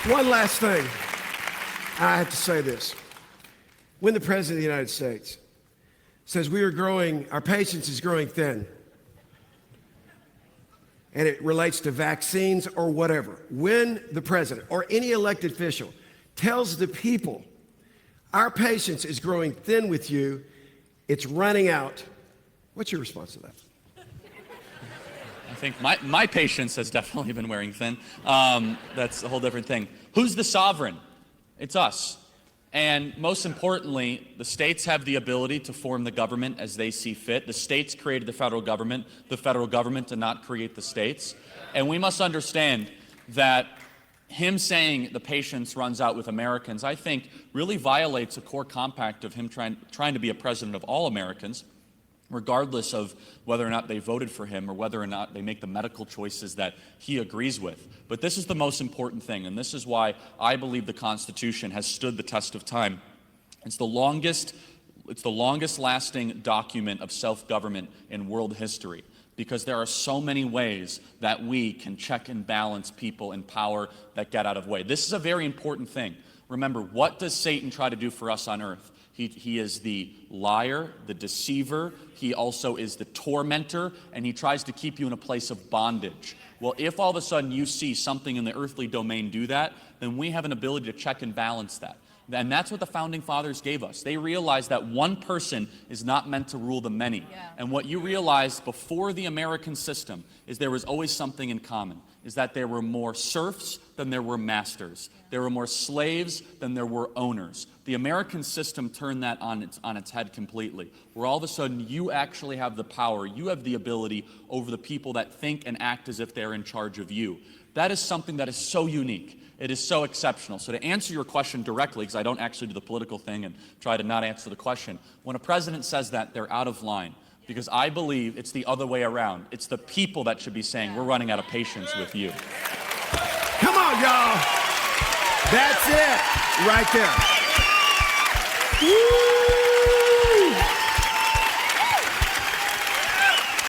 One last thing. I have to say this. When the President of the United States says our patience is growing thin, and it relates to vaccines or whatever, when the President or any elected official tells the people, our patience is growing thin with you, it's running out, what's your response to that? I think my patience has definitely been wearing thin. That's a whole different thing. Who's the sovereign? It's us. And most importantly, the states have the ability to form the government as they see fit. The states created the federal government did not create the states. And we must understand that him saying the patience runs out with Americans, I think really violates a core compact of him trying to be a president of all Americans, regardless of whether or not they voted for him or whether or not they make the medical choices that he agrees with. But this is the most important thing, and this is why I believe the Constitution has stood the test of time. It's the longest lasting document of self-government in world history, because there are so many ways that we can check and balance people in power that get out of way. This is a very important thing. Remember, what does Satan try to do for us on earth? He is the liar, the deceiver. He also is the tormentor, and he tries to keep you in a place of bondage. Well, if all of a sudden you see something in the earthly domain do that, then we have an ability to check and balance that. And that's what the Founding Fathers gave us. They realized that one person is not meant to rule the many. Yeah. And what you realized before the American system is there was always something in common, is that there were more serfs than there were masters. There were more slaves than there were owners. The American system turned that on its head completely, where all of a sudden you actually have the power, you have the ability over the people that think and act as if they're in charge of you. That is something that is so unique. It is so exceptional. So to answer your question directly, because I don't actually do the political thing and try to not answer the question, when a president says that, they're out of line, because I believe it's the other way around. It's the people that should be saying, we're running out of patience with you. Come on, y'all. That's it right there. Woo!